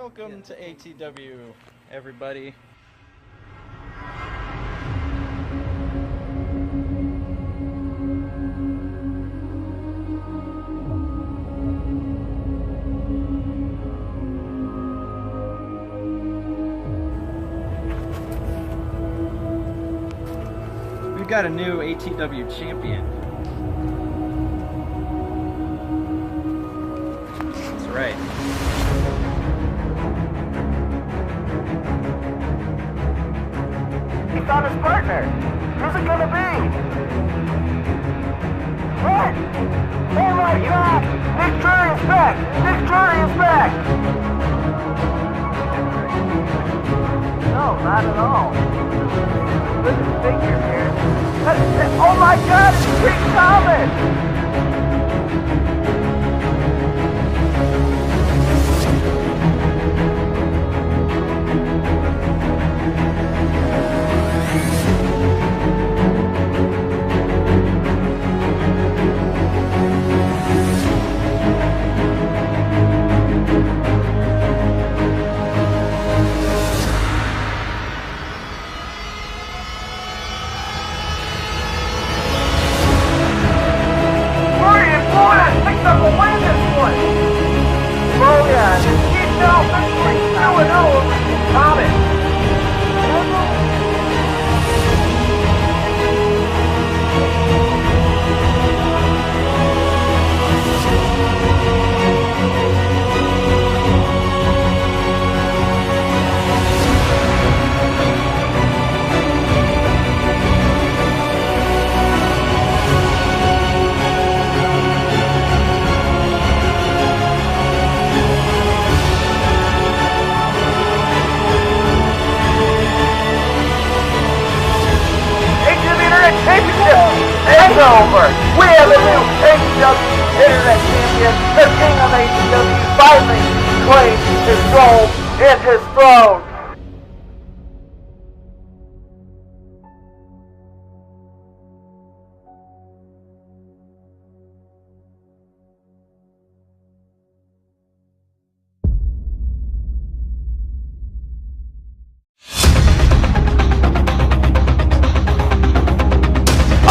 Welcome to ATW, everybody. We've got a new ATW champion. That's right. He's on his partner. Who's it gonna be? What? Oh my God! Nick Drury is back! Nick Drury is back! No, not at all. Look at the figure here. Oh my God! It's King Thomas! Over. We have a new ATW Internet Champion. The King of ATW finally claims his gold and his throne.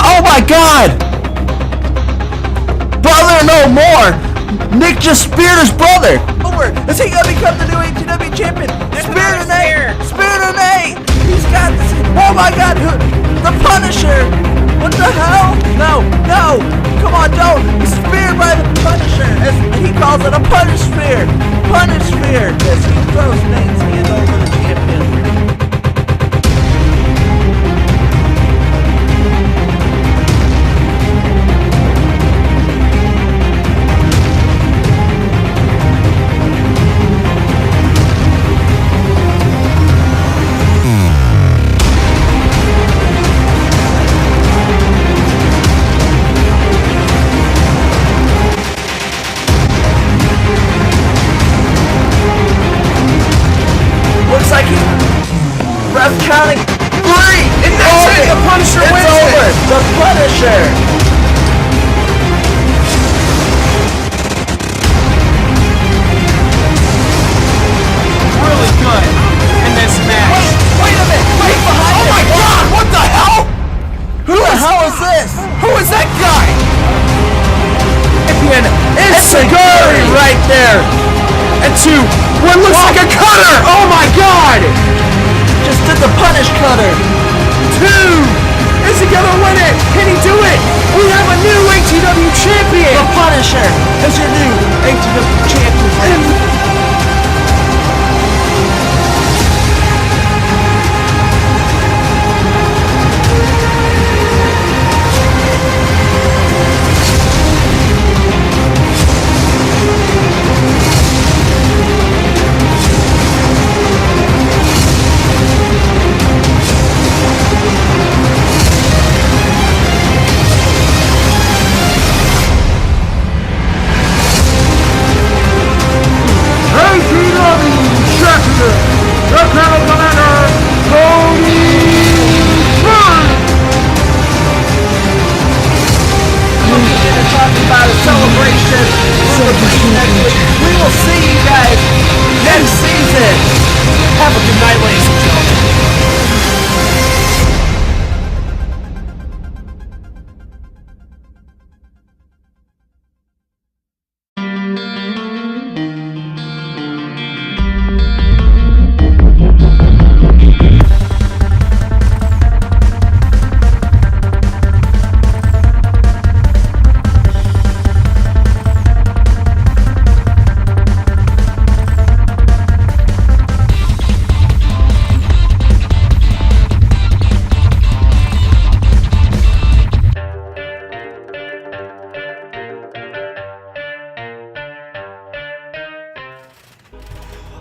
Oh my God! Brother no more! Nick just speared his brother! Over! Is he gonna become the new ATW champion? Spear to Nate! Spear to Nate! He's got this! Oh my God! The Punisher! What the hell? No! No! Come on, don't! He's speared by the Punisher! As he calls it, a Punish Spear! Punish Spear! As he throws Nate's hand over the champion. Counting 3! And that's it! The Punisher wins over! it! The Punisher! Really good in this match. Wait a minute! Wait behind Oh him! my God! What the hell? Who the hell is this? Who is that guy? Champion Enzuigiri right there! And to what looks like a cutter! Oh my God! Just did the Punish Cutter! 2! Is he gonna win it? Can he do it? We have a new ATW champion! The Punisher is your new ATW champion!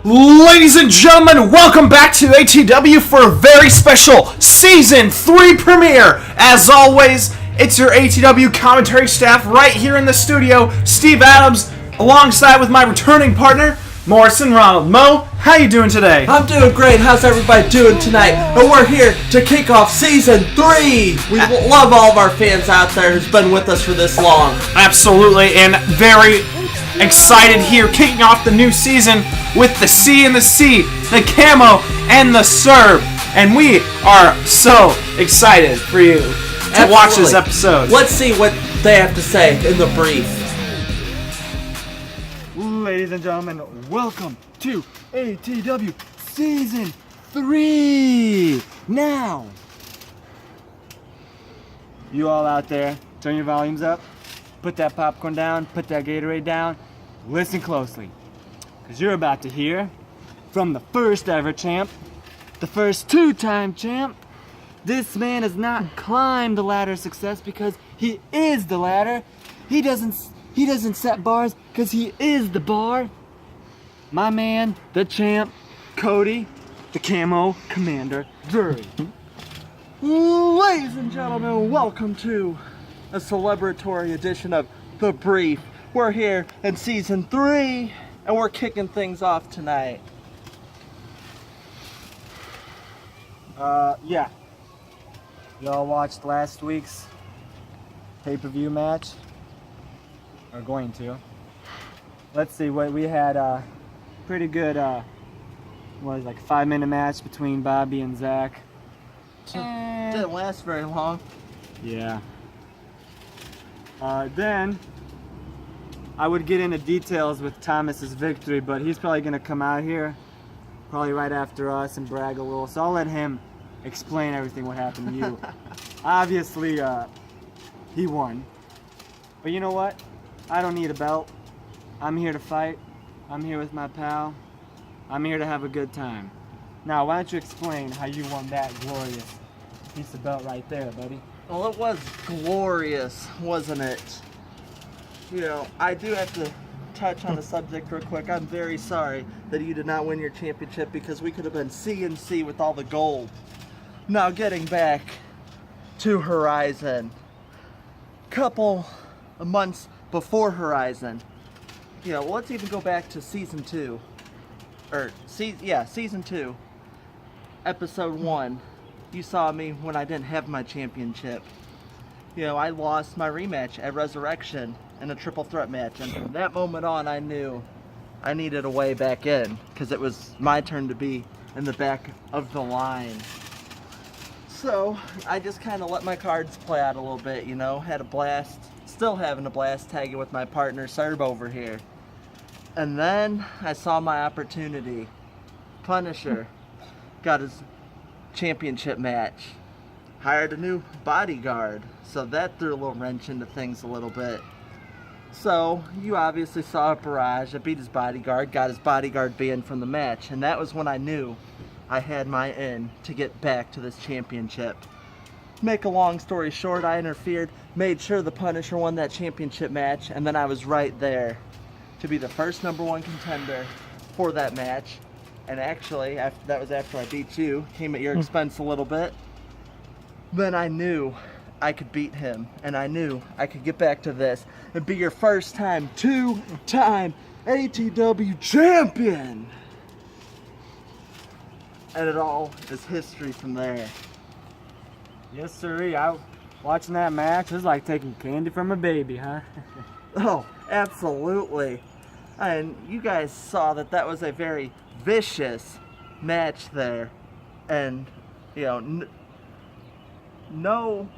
Ladies and gentlemen, welcome back to ATW for a very special Season 3 premiere. As always, it's your ATW commentary staff right here in the studio, Steve Adams, alongside with my returning partner, Morrison Ronald. Mo, how you doing today? I'm doing great. How's everybody doing tonight? And we're here to kick off Season 3. We love all of our fans out there who's been with us for this long. Absolutely, and very excited here, kicking off the new season with the C and the C, the camo and the serve. And we are so excited for you to watch this episode. Let's see what they have to say in the brief. Ladies and gentlemen, welcome to ATW Season 3! Now, you all out there, turn your volumes up, put that popcorn down, put that Gatorade down, listen closely, because you're about to hear from the first ever champ, the first two-time champ. This man has not climbed the ladder of success because he is the ladder. He doesn't set bars because he is the bar. My man, the champ, Cody, the camo commander, Drury. Ladies and gentlemen, welcome to a celebratory edition of The Brief. We're here in Season 3, and we're kicking things off tonight. Yeah. Y'all watched last week's pay-per-view match? Are going to. Let's see what we had. Pretty good. Like a 5-minute match between Bobby and Zach. Didn't last very long. Yeah. Then I would get into details with Thomas's victory, but he's probably gonna come out here, probably right after us, and brag a little. So I'll let him explain everything what happened to you. Obviously, he won. But you know what? I don't need a belt. I'm here to fight. I'm here with my pal. I'm here to have a good time. Now, why don't you explain how you won that glorious piece of belt right there, buddy? Well, it was glorious, wasn't it? You know, I do have to touch on the subject real quick. I'm very sorry that you did not win your championship because we could have been C&C with all the gold. Now, getting back to Horizon. Couple of months before Horizon, you know, let's even go back to Season 2. Season 2, Episode 1. You saw me when I didn't have my championship. You know, I lost my rematch at Resurrection in a triple threat match, and from that moment on, I knew I needed a way back in, because it was my turn to be in the back of the line. So, I just kind of let my cards play out a little bit, you know, had a blast, still having a blast tagging with my partner, Serb, over here. And then, I saw my opportunity. Punisher got his championship match. Hired a new bodyguard, so that threw a little wrench into things a little bit. So, you obviously saw a barrage. I beat his bodyguard, got his bodyguard banned from the match, and that was when I knew I had my in to get back to this championship. Make a long story short, I interfered, made sure the Punisher won that championship match, and then I was right there to be the first #1 contender for that match. And actually, that was after I beat you, came at your expense a little bit. Then I knew I could beat him, and I knew I could get back to this and be your first time, two-time ATW champion. And it all is history from there. Yes, sir. Watching that match, it was like taking candy from a baby, huh? Oh, absolutely. And you guys saw that was a very vicious match there. And, you know, no,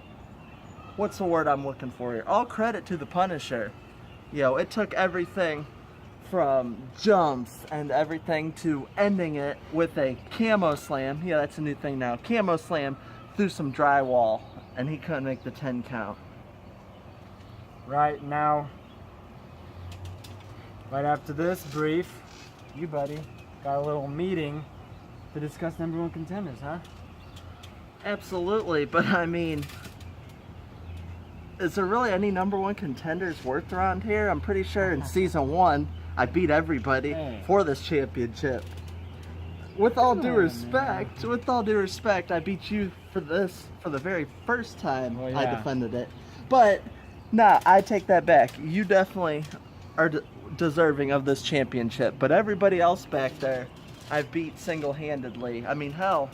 what's the word I'm looking for here? All credit to the Punisher. You know, it took everything from jumps and everything to ending it with a camo slam. Yeah, that's a new thing now. Camo slam through some drywall, and he couldn't make the 10 count. Right now, right after this brief, you, buddy, got a little meeting to discuss #1 contenders, huh? Absolutely, but I mean, is there really any #1 contenders worth around here? I'm pretty sure in Season 1, I beat everybody for this championship. with all due respect, I beat you for this for the very first time Well, I yeah. defended it. But, nah, I take that back. You definitely are deserving of this championship. But everybody else back there, I've beat single-handedly. I mean, hell,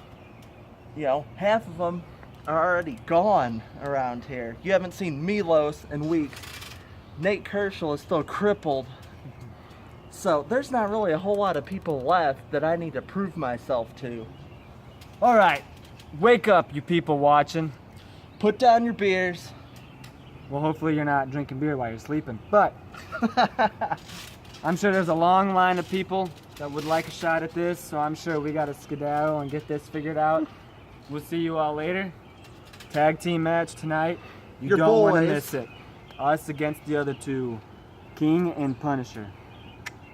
you know, half of them are already gone around here. You haven't seen Milos in weeks. Nate Kershaw is still crippled. So there's not really a whole lot of people left that I need to prove myself to. All right, wake up, you people watching. Put down your beers. Well, hopefully you're not drinking beer while you're sleeping. But I'm sure there's a long line of people that would like a shot at this, so I'm sure we got to skedaddle and get this figured out. We'll see you all later. Tag team match tonight. You Your don't want to boys. miss it. Us against the other two, King and Punisher.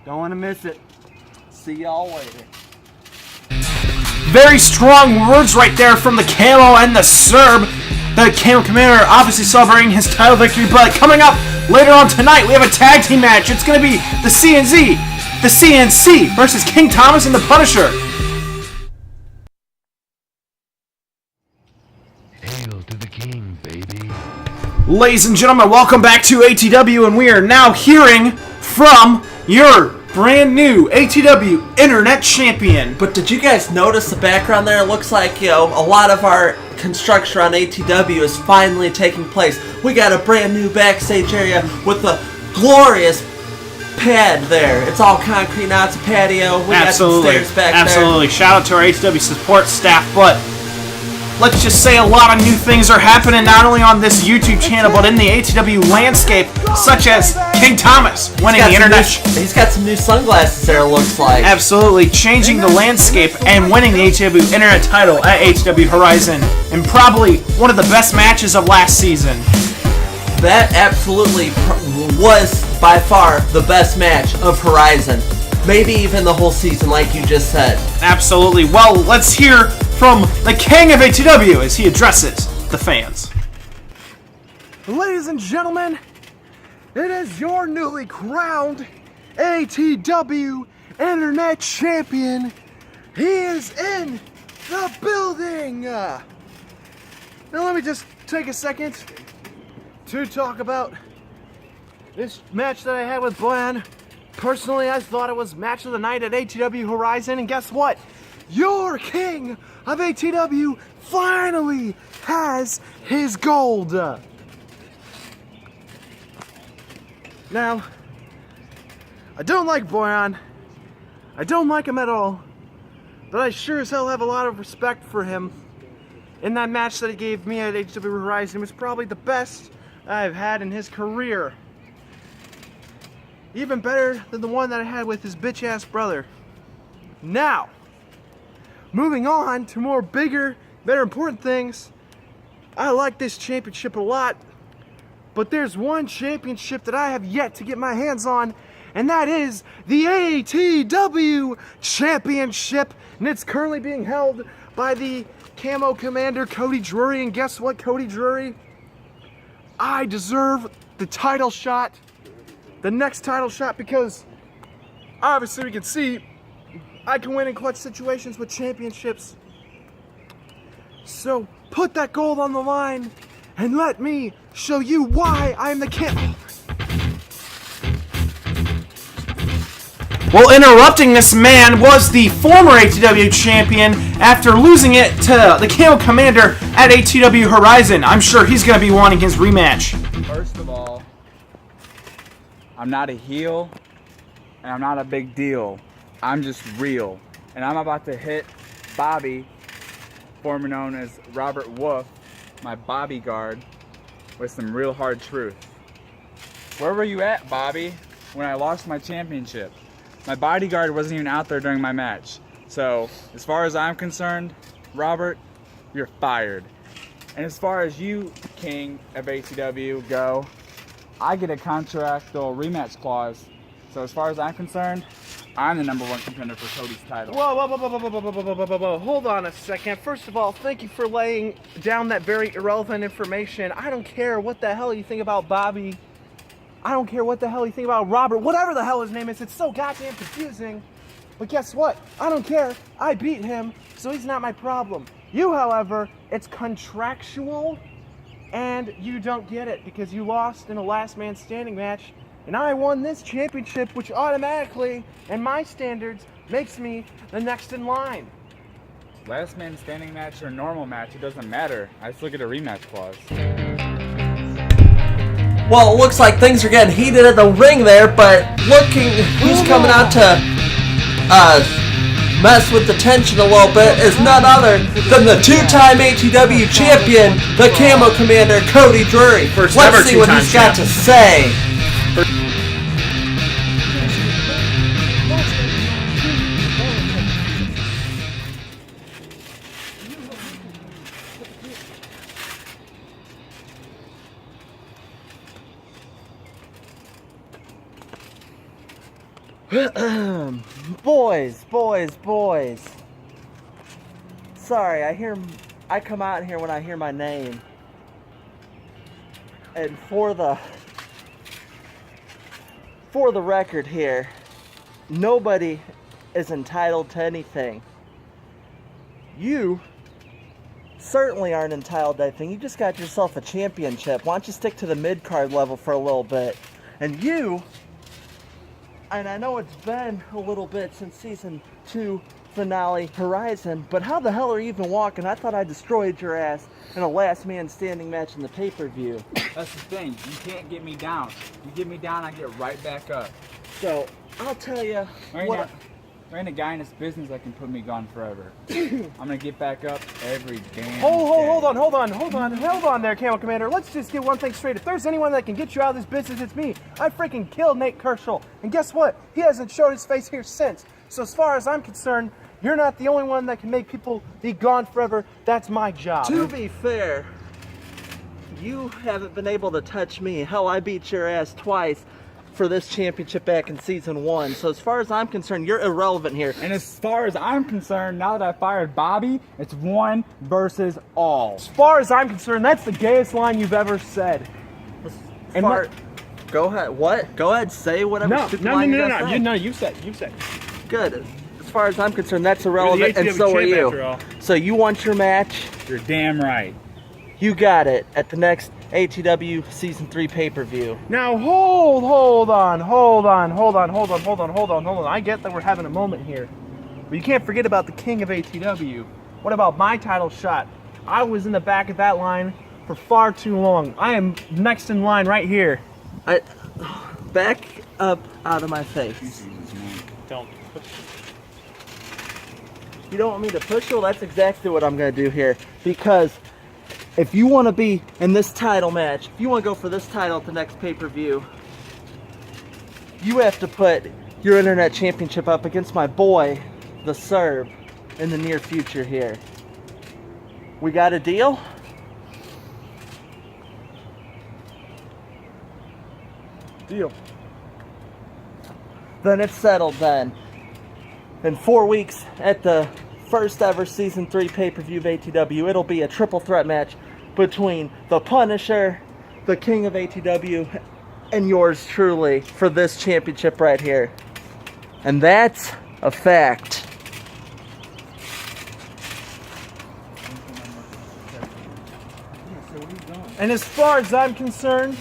Don't want to miss it. See y'all later. Very strong words right there from the Camo and the Serb. The Camo Commander obviously celebrating his title victory, but coming up later on tonight, we have a tag team match. It's going to be the CNC versus King Thomas and the Punisher. Hail to the king, baby. Ladies and gentlemen, welcome back to ATW, and we are now hearing from your brand new ATW Internet Champion. But did you guys notice the background there? It looks like, you know, a lot of our construction on ATW is finally taking place. We got a brand new backstage area with a glorious pad there. It's all concrete now. It's a patio. We got some stairs back there. Absolutely. Shout out to our ATW support staff, but let's just say a lot of new things are happening not only on this YouTube channel, but in the ATW landscape, such as King Thomas winning the internet. He's got some new sunglasses there, it looks like. Absolutely changing the landscape and winning the ATW Internet title at ATW Horizon, and probably one of the best matches of last season. That absolutely was by far the best match of Horizon. Maybe even the whole season, like you just said. Absolutely. Well, let's hear from the king of ATW as he addresses the fans. Ladies and gentlemen, it is your newly crowned ATW Internet Champion. He is in the building. Now let me just take a second to talk about this match that I had with Boyan. Personally, I thought it was match of the night at ATW Horizon, and guess what? Your king of ATW finally has his gold. Now, I don't like Boyan. I don't like him at all. But I sure as hell have a lot of respect for him. In that match that he gave me at ATW Horizon, it was probably the best I've had in his career. Even better than the one that I had with his bitch-ass brother. Now, moving on to more bigger, better important things. I like this championship a lot, but there's one championship that I have yet to get my hands on, and that is the ATW Championship, and it's currently being held by the Camo Commander Cody Drury, and guess what, Cody Drury? I deserve the title shot, the next title shot, because obviously we can see I can win in clutch situations with championships. So put that gold on the line and let me show you why I'm the king. Well, interrupting this man was the former ATW champion after losing it to the Camo Commander at ATW Horizon. I'm sure he's going to be wanting his rematch. First of all, I'm not a heel, and I'm not a big deal. I'm just real. And I'm about to hit Bobby, formerly known as Robert Wolf, my bodyguard, with some real hard truth. Where were you at, Bobby, when I lost my championship? My bodyguard wasn't even out there during my match. So, as far as I'm concerned, Robert, you're fired. And as far as you, King of ATW, go, I get a contractual rematch clause. So as far as I'm concerned, I'm the #1 contender for Cody's title. Whoa, hold on a second. First of all, thank you for laying down that very irrelevant information. I don't care what the hell you think about Bobby. I don't care what the hell you think about Robert, whatever the hell his name is. It's so goddamn confusing. But guess what? I don't care. I beat him, so he's not my problem. You, however, it's contractual, and you don't get it because you lost in a last man standing match, and I won this championship, which automatically, in my standards, makes me the next in line. Last man standing match or normal match, it doesn't matter. I just look at a rematch clause. Well, it looks like things are getting heated in the ring there, but looking who's coming out to mess with the tension a little bit is none other than the two-time ATW champion, the Camo Commander, Cody Drury. Let's see what he's got to say. Boys. Sorry, I come out here when I hear my name. And for the record here, nobody is entitled to anything. You certainly aren't entitled to anything. You just got yourself a championship. Why don't you stick to the mid-card level for a little bit? And you, and I know it's been a little bit since Season 2 finale Horizon, but how the hell are you even walking? I thought I destroyed your ass in a last man standing match in the pay-per-view. That's the thing. You can't get me down. You get me down, I get right back up. So, I'll tell you what... There ain't a guy in this business that can put me gone forever. I'm gonna get back up every damn day. Hold on there, Camo Commander. Let's just get one thing straight. If there's anyone that can get you out of this business, it's me. I freaking killed Nate Kershaw. And guess what? He hasn't showed his face here since. So as far as I'm concerned, you're not the only one that can make people be gone forever. That's my job. To be fair, you haven't been able to touch me. Hell, I beat your ass twice for this championship back in Season 1. So as far as I'm concerned, you're irrelevant here. And as far as I'm concerned, now that I fired Bobby, it's 1 versus all. As far as I'm concerned, that's the gayest line you've ever said. Go ahead. What? Go ahead. Say whatever stupid line you gotta say. You said. Good. As far as I'm concerned, that's irrelevant, and so are you. So you want your match? You're damn right. You got it at the next ATW Season 3 pay-per-view. Now hold on. I get that we're having a moment here, but you can't forget about the king of ATW. What about my title shot? I was in the back of that line for far too long. I am next in line right here. Back up out of my face. Don't. You don't want me to push you? Well, that's exactly what I'm going to do here. Because if you want to be in this title match, if you want to go for this title at the next pay-per-view, you have to put your Internet Championship up against my boy, the Serb, in the near future here. We got a deal? Deal. Then it's settled then. In 4 weeks at the first ever Season 3 pay-per-view of ATW, it'll be a triple threat match between the Punisher, the King of ATW, and yours truly for this championship right here. And that's a fact. And as far as I'm concerned,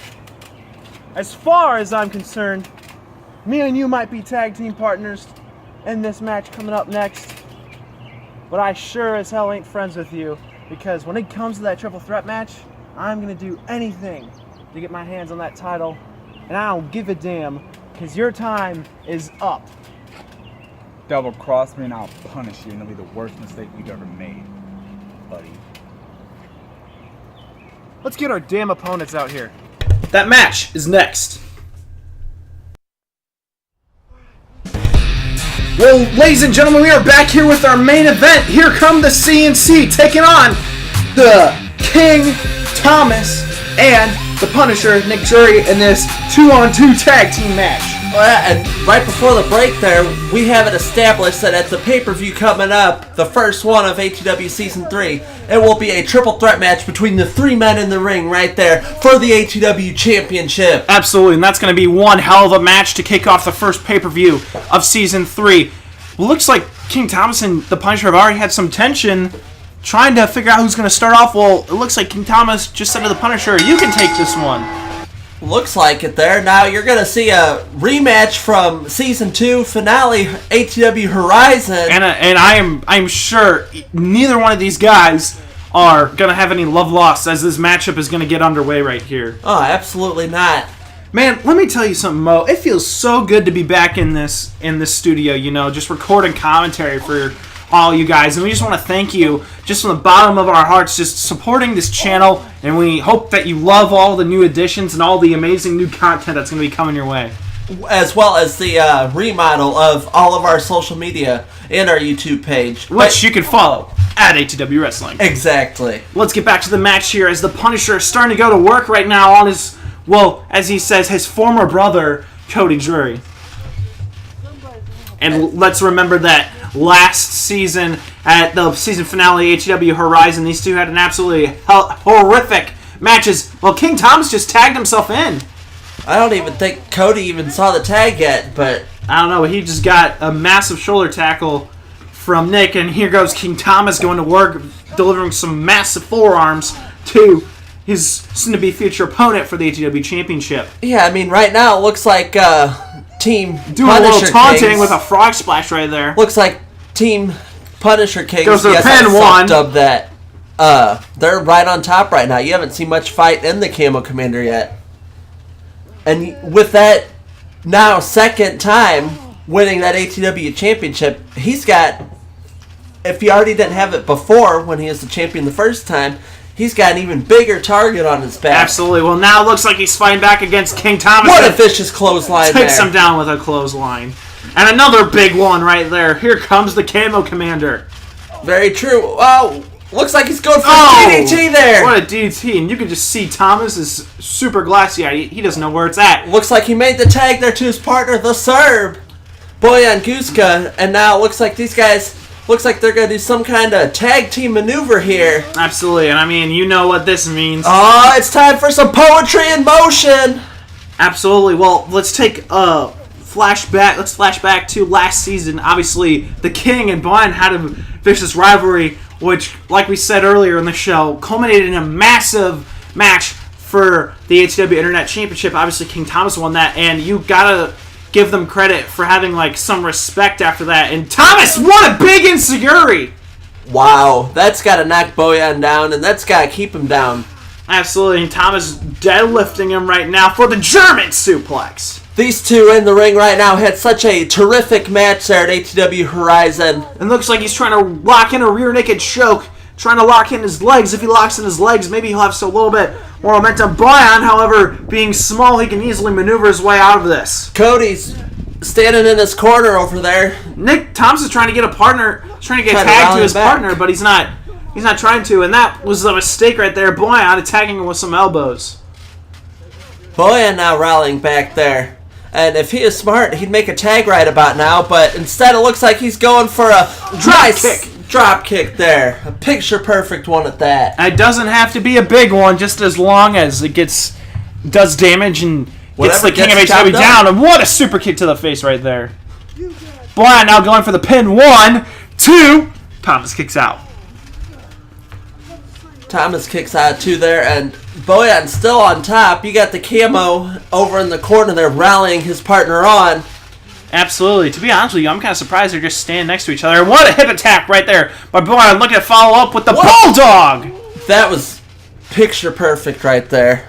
me and you might be tag team partners in this match coming up next, but I sure as hell ain't friends with you, because when it comes to that triple threat match, I'm gonna do anything to get my hands on that title, and I don't give a damn, because your time is up. Double cross me and I'll punish you, and it'll be the worst mistake you've ever made, buddy. Let's get our damn opponents out here. That match is next. Well, ladies and gentlemen, we are back here with our main event. Here come the CNC taking on the King, Thomas, and the Punisher, Nick Drury, in this 2-on-2 tag team match. And right before the break there, we have it established that at the pay-per-view coming up, the first one of ATW Season 3, it will be a triple threat match between the 3 men in the ring right there for the ATW Championship. Absolutely, and that's going to be one hell of a match to kick off the first pay-per-view of Season 3. Well, looks like King Thomas and the Punisher have already had some tension trying to figure out who's going to start off. Well, it looks like King Thomas just said to the Punisher, you can take this one. Looks like it there. Now you're going to see a rematch from Season 2 finale, ATW Horizon. And I'm sure neither one of these guys are going to have any love lost as this matchup is going to get underway right here. Oh, absolutely not. Man, let me tell you something, Mo. It feels so good to be back in this studio, just recording commentary for all you guys. And we just want to thank you just from the bottom of our hearts just supporting this channel. And we hope that you love all the new additions and all the amazing new content that's going to be coming your way. As well as the remodel of all of our social media and our YouTube page. Which you can follow at ATW Wrestling. Exactly. Let's get back to the match here as the Punisher is starting to go to work right now on his, well, as he says, his former brother, Cody Drury. And let's remember that last season, at the season finale, ATW Horizon, these two had an absolutely horrific matches. Well, King Thomas just tagged himself in. I don't even think Cody even saw the tag yet, but I don't know, but he just got a massive shoulder tackle from Nick, and here goes King Thomas going to work, delivering some massive forearms to his soon-to-be future opponent for the ATW Championship. yeah, I mean, right now it looks like Team Doing Punisher a little taunting Kings, with a frog splash right there. looks like Team Punisher Kings. Goes to the yes, pin, I one. fucked up that. They're right on top right now. You haven't seen much fight in the Camo Commander yet. And with that now second time winning that ATW Championship, he's got, if he already didn't have it before when he was the champion the first time, he's got an even bigger target on his back. Absolutely. Well, now it looks like he's fighting back against King Thomas. What a vicious clothesline Takes there. him down with a clothesline. And another big one right there. Here comes the Camo Commander. Very true. Oh, looks like he's going for Oh! a DDT there. What a DDT. And you can just see Thomas is super glassy-eyed. He doesn't know where it's at. Looks like he made the tag there to his partner, the Serb, Bojan Guska. And now it looks like these guys, looks like they're going to do some kind of tag team maneuver here. Absolutely. And I mean, you know what this means. Oh, it's time for some poetry in motion. Absolutely. Well, let's take a flashback. Let's flash back to last season. Obviously, the King and Brian had a vicious rivalry, which, like we said earlier in the show, culminated in a massive match for the ATW Internet Championship. Obviously, King Thomas won that, and you gotta give them credit for having like some respect after that. And Thomas won a big insecurity. Wow, that's got to knock Bojan down, and that's got to keep him down. Absolutely, and Thomas deadlifting him right now for the German suplex. These two in the ring right now had such a terrific match there at ATW Horizon. And looks like he's trying to lock in a rear naked choke, trying to lock in his legs. If he locks in his legs, maybe he'll have a little bit more momentum. Brian, however, being small, he can easily maneuver his way out of this. Cody's standing in his corner over there. Nick Thompson is trying to get a partner, trying to get Trying to tagged rally to his him back. partner, but he's not trying to, and that was a mistake right there. Brian attacking him with some elbows. Bojan now rallying back there. And if he is smart, he'd make a tag right about now, but instead it looks like he's going for a drop kick there. A picture perfect one at that. And it doesn't have to be a big one, just as long as it does damage and gets Whatever the King of gets ATW chopped down. up. And what a super kick to the face right there. Brian now going for the pin. 1, 2. Thomas kicks out. Thomas kicks out two there, and Bojan's still on top. You got the Camo over in the corner there rallying his partner on. Absolutely. To be honest with you, I'm kind of surprised they're just standing next to each other. What a hip attack right there by Brian. Looking to follow up with the Bulldog. That was picture perfect right there.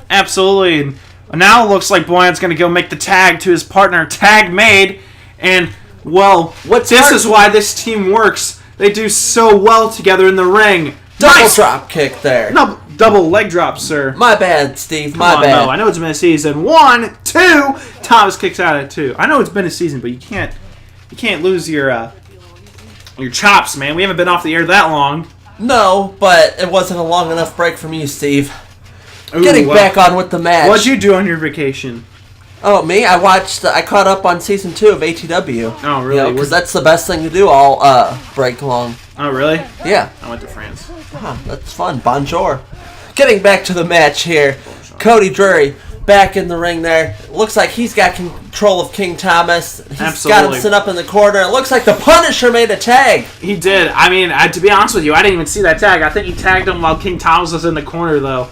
Absolutely. And now it looks like Boyan's going to go make the tag to his partner. Tag made. And, well, this is why this team works. They do so well together in the ring. Double drop kick there. No, double leg drop, sir. My bad, Steve. Come My on, bad. Mo. I know it's been a season. 1, 2. Thomas kicks out at 2. I know it's been a season, but you can't lose your chops, man. We haven't been off the air that long. No, but it wasn't a long enough break from you, Steve. Ooh, Getting back on with the match. What'd you do on your vacation? Oh, me? I caught up on season 2 of ATW. Oh, really? Because that's the best thing to do all break long. Oh, really? Yeah. I went to France. That's fun. Bonjour. Getting back to the match here. Cody Drury back in the ring there. It looks like he's got control of King Thomas. He's got Absolutely. him set up in the corner. It looks like the Punisher made a tag. He did. I mean, to be honest with you, I didn't even see that tag. I think he tagged him while King Thomas was in the corner, though.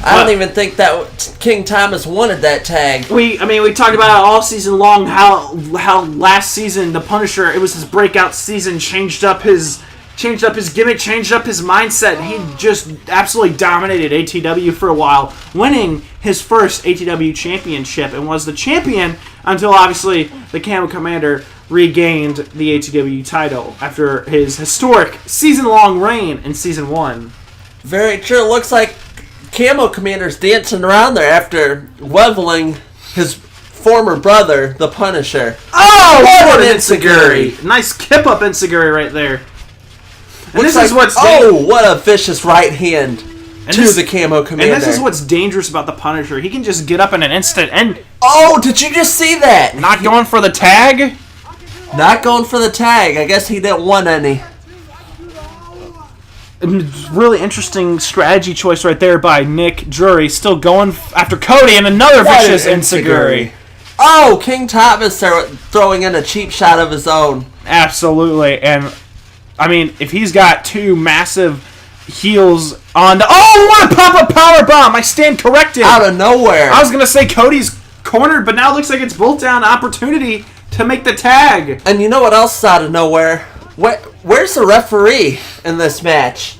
I don't even think that King Thomas wanted that tag. We talked about it all season long, how last season the Punisher, it was his breakout season, changed up his gimmick, changed up his mindset. He just absolutely dominated ATW for a while, winning his first ATW championship, and was the champion until obviously the Camo Commander regained the ATW title after his historic season-long reign in Season 1. Very true. It looks like Camo Commander's dancing around there after leveling his former brother, the Punisher. Oh, what an an enziguri. Nice kip-up enziguri right there. And Looks this is like- what's what a vicious right hand to this- the Camo Commander. And this is what's dangerous about the Punisher. He can just get up in an instant and Oh, did you just see that? not going for the tag. Not going for the tag. I guess he didn't want any. Really interesting strategy choice right there by Nick Drury. Still going after Cody and another What vicious an enziguri. Oh, King Thomas throwing in a cheap shot of his own. Absolutely. And, I mean, if he's got two massive heels on... Oh, what a pop-up powerbomb! I stand corrected. Out of nowhere. I was going to say Cody's cornered, but now it looks like it's bolt down opportunity to make the tag. And you know what else is out of nowhere? Where's the referee in this match?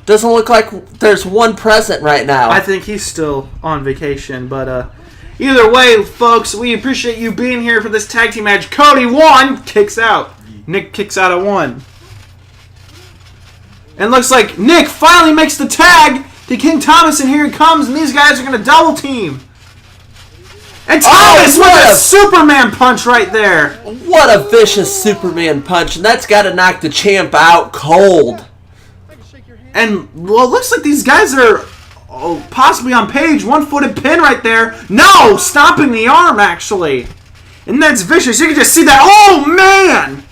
Doesn't look like there's one present right now. I think he's still on vacation, but either way, folks, we appreciate you being here for this tag team match. Cody won, kicks out. Nick kicks out at 1. And looks like Nick finally makes the tag to King Thomas, and here he comes, and these guys are going to double team. And Thomas with a Superman punch right there. What a vicious Superman punch, and that's got to knock the champ out cold. And, well, it looks like these guys are possibly on page. One-footed pin right there. No! Stomping the arm, actually. And that's vicious. You can just see that. Oh, man!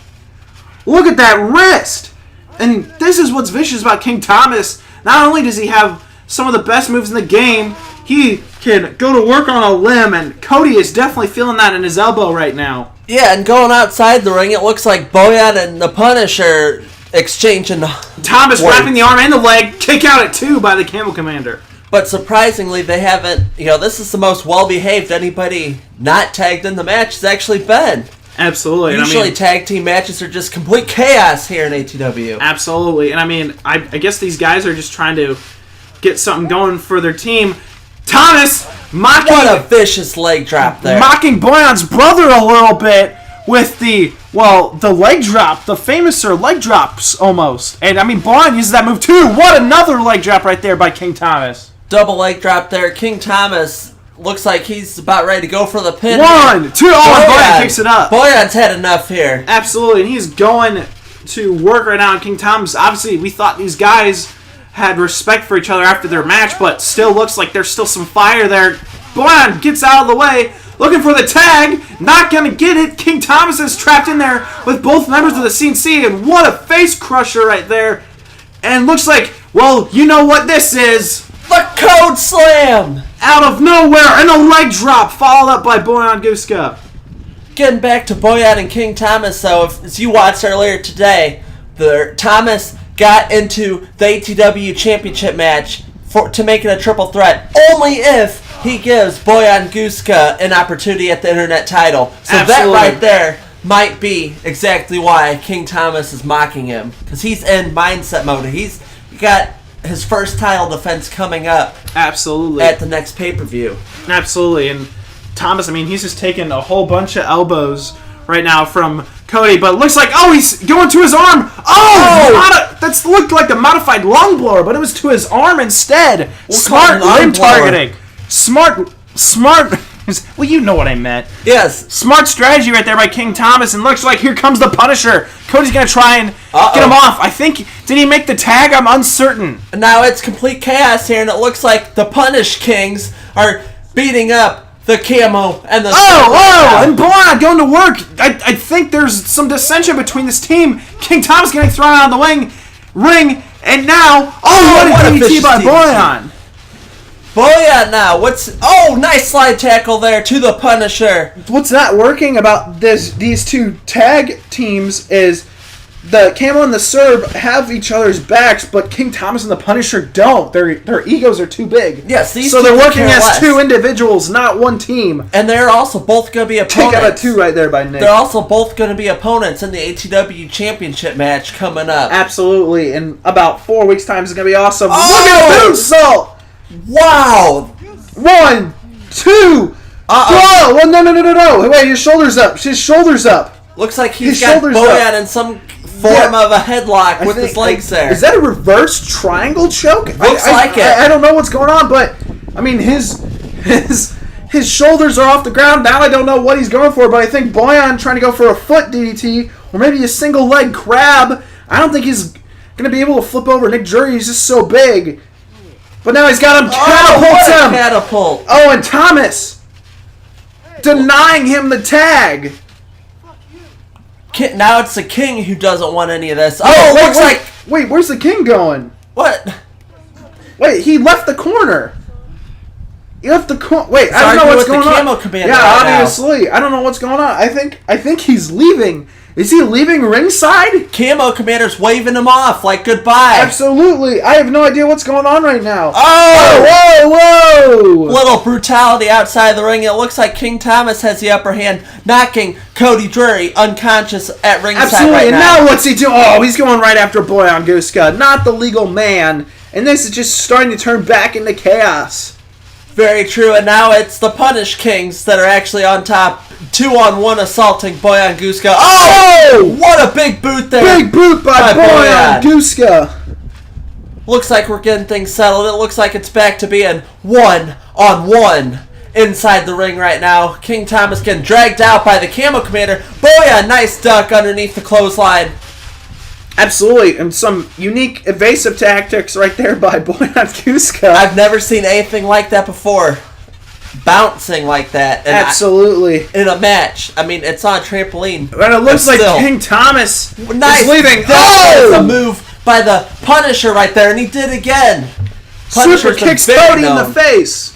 Look at that wrist. And this is what's vicious about King Thomas. Not only does he have some of the best moves in the game, he can go to work on a limb, and Cody is definitely feeling that in his elbow right now. Yeah, and going outside the ring, it looks like Boyan and the Punisher exchanging Thomas words. wrapping the arm and the leg. Kick out at 2 by the Camo Commander. But surprisingly, they haven't, this is the most well-behaved anybody not tagged in the match has actually been. Absolutely. Usually tag team matches are just complete chaos here in ATW. Absolutely. And I mean, I guess these guys are just trying to get something going for their team. Thomas mocking... What a vicious leg drop there. Mocking Boyan's brother a little bit with the leg drop. The famouser leg drops, almost. And, I mean, Boyan uses that move, too. What another leg drop right there by King Thomas. Double leg drop there. King Thomas looks like he's about ready to go for the pin. 1, 2, and Boyan kicks it up. Boyan's had enough here. Absolutely, and he's going to work right now on King Thomas. Obviously, we thought these guys had respect for each other after their match, but still looks like there's still some fire there. Boyan gets out of the way, looking for the tag, not going to get it. King Thomas is trapped in there with both members of the CNC, and what a face crusher right there. And looks like, well, you know what this is. The Code Slam! Out of nowhere, and a leg drop, followed up by Boyan Guska. Getting back to Boyan and King Thomas, though, as you watched earlier today, Thomas got into the ATW Championship match to make it a triple threat, only if he gives Boyan Guska an opportunity at the Internet title. So Absolutely. that right there might be exactly why King Thomas is mocking him, because he's in mindset mode. He's got his first title defense coming up. Absolutely. At the next pay-per-view. Absolutely, and Thomas, I mean, he's just taking a whole bunch of elbows right now from Cody, but it looks like, he's going to his arm. That's looked like the modified lung blower, but it was to his arm instead. Smart limb targeting. Smart. Well, you know what I meant. Yes. Smart strategy right there by King Thomas, and looks like here comes the Punisher. Cody's going to try and get him off. I think, did he make the tag? I'm uncertain. Now it's complete chaos here, and it looks like the Punish Kings are beating up the Camo and the... And Boyan going to work. I think there's some dissension between this team. King Thomas getting thrown out of the ring, and now... what a DDT by Boyan. Boyan now. Oh, nice slide tackle there to the Punisher. What's not working about these two tag teams is the Camo and the Serb have each other's backs, but King Thomas and the Punisher don't. Their egos are too big. Yes, these so two they're working care as less. two individuals, not one team. And they're also both going to be Take opponents. out a 2 right there by Nick. They're also both going to be opponents in the ATW Championship match coming up. Absolutely. In about 4 weeks' time, it's going to be awesome. Oh! Look at the moonsault! Wow! 1, 2. Whoa! Well, no. Wait, his shoulder's up. His shoulder's up. Looks like he's His got shoulders Boyan up. in some form of a headlock I with think- his legs there. Is that a reverse triangle choke? Looks like it. I don't know what's going on, but I mean his shoulders are off the ground. Now I don't know what he's going for, but I think Boyan trying to go for a foot DDT or maybe a single leg crab. I don't think he's going to be able to flip over Nick Jury. He's just so big. But now he's got him, catapults what a him. catapult. Oh, and Thomas denying him the tag. Now it's the King who doesn't want any of this. Wait, where's the King going? What? Wait, he left the corner. He left the corner. Wait, I don't know arguing what's with the going on. Camo Commander Yeah, right now. obviously. I don't know what's going on. I think he's leaving. Is he leaving ringside? Camo Commander's waving him off like goodbye. Absolutely. I have no idea what's going on right now. Oh! Whoa! Little brutality outside the ring. It looks like King Thomas has the upper hand, knocking Cody Drury unconscious at ringside Absolutely. right And now. now what's he doing? Oh, he's going right after Boyan Guska, not the legal man. And this is just starting to turn back into chaos. Very true, and now it's the Punish Kings that are actually on top. 2-on-1 assaulting Boyan Guska. Oh! What a big boot there. Big boot by Boyan Guska. Looks like we're getting things settled. It looks like it's back to being 1-on-1 inside the ring right now. King Thomas getting dragged out by the Camo Commander. Boyan, nice duck underneath the clothesline. Absolutely, and some unique evasive tactics right there by Boyan Guska. I've never seen anything like that before. Bouncing like that. And Absolutely. in a match. I mean, it's on a trampoline. And it looks but like still. King Thomas Nice. is leaving. That was a Oh! move by the Punisher right there, and he did again. Super Punisher's been kicks very Cody in the known. face.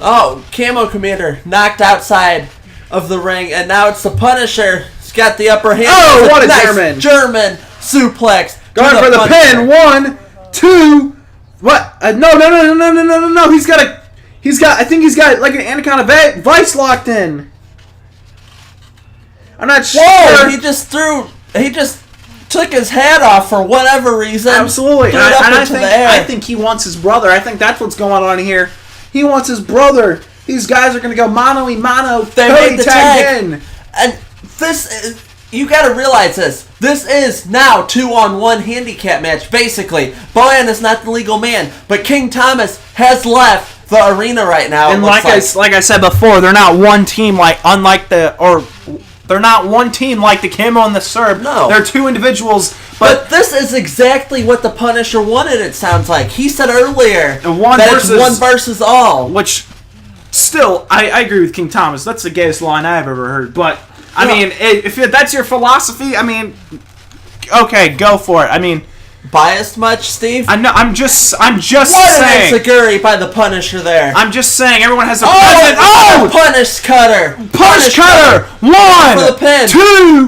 Oh, Camo Commander knocked outside of the ring, and now it's the Punisher. He's got the upper hand. Oh, It's what a nice German. German suplex. to Going for the Punisher. pin. 1, 2. What? No. I think he's got like an Anaconda Vice locked in. I'm not sure. Whoa, he just took his hat off for whatever reason. Absolutely. Threw it up And into the air. I think he wants his brother. I think that's what's going on here. He wants his brother. These guys are going to go mano-y-mano. They Cody made the tagged tag. in. And this is, you gotta realize this. This is now 2-on-1 handicap match, basically. Boyan is not the legal man, but King Thomas has left the arena right now. And like I said before, they're not one team they're not one team like the Camo and the Serb. No. They're two individuals. But this is exactly what the Punisher wanted, it sounds like. He said earlier And one that versus- it's one versus all. Which, still, I agree with King Thomas. That's the gayest line I've ever heard. But, I mean, if that's your philosophy, I mean, okay, go for it. I mean, Biased much, Steve? I'm just What an saying. enziguri by the Punisher there. I'm just saying. Everyone has a Punish Cutter! Push cutter! For the pin.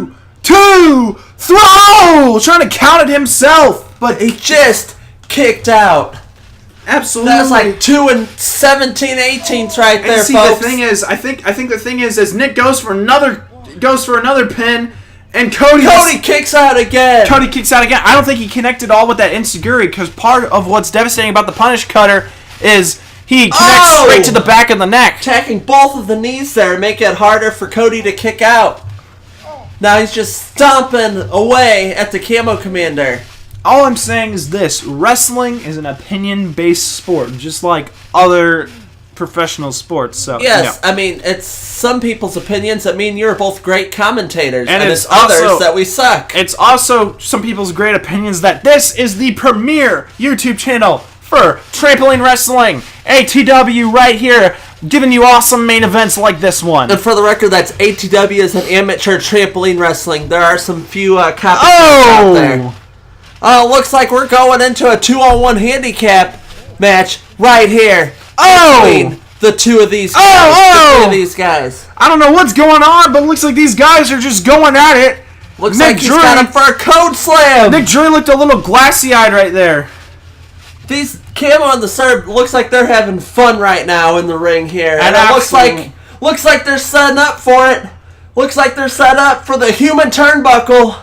1, 2, throw! Trying to count it himself, but He just kicked out. absolutely. That's like 2 and 17 18ths right there, And see, folks. the thing is, I think the thing is Nick goes for another pin, and Cody kicks out again. Cody kicks out again. I don't think he connected all with that enziguri, because part of what's devastating about the punish cutter is he connects straight to the back of the neck. Attacking both of the knees there, make it harder for Cody to kick out. Now he's just stomping away at the Camo Commander. All I'm saying is this: wrestling is an opinion-based sport, just like other professional sports. So Yes, yeah. I mean, it's some people's opinions that mean you're both great commentators, And and it's it's others also- that we suck. It's also some people's great opinions that this is the premier YouTube channel for trampoline wrestling. ATW right here, giving you awesome main events like this one. And for the record, that's ATW is an amateur trampoline wrestling. There are some few copies out there. Looks like we're going into a 2-on-1 handicap match. right here. Oh! Between the two of these guys. Oh! The two of these guys. I don't know what's going on, but it looks like these guys are just going at it. Looks Nick like he's got him for a code slam. Nick Drury looked a little glassy-eyed right there. These Camo and the Serb looks like they're having fun right now in the ring here. And it looks like they're setting up for it. Looks like they're set up for the human turnbuckle.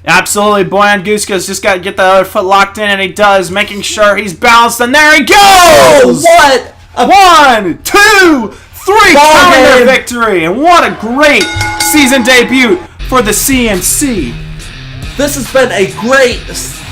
Absolutely, Boyan Guska's just got to get the other foot locked in, and he does, making sure he's balanced, and there he goes! Oh, what? 1, 2, 3, counting their victory, and what a great season debut for the CNC. This has been a great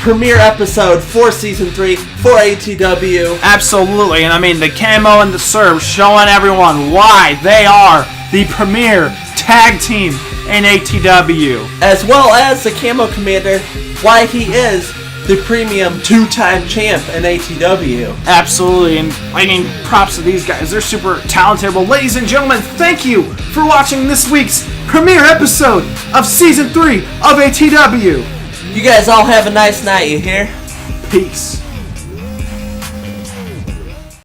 premiere episode for Season 3 for ATW. Absolutely, and I mean, the Camo and the Serb showing everyone why they are the premier tag team in ATW. As well as the Camo Commander, why he is the premium two-time champ in ATW. Absolutely, and I mean, props to these guys. They're super talented. Well, ladies and gentlemen, thank you for watching this week's premiere episode of Season 3 of ATW. You guys all have a nice night, you hear? Peace.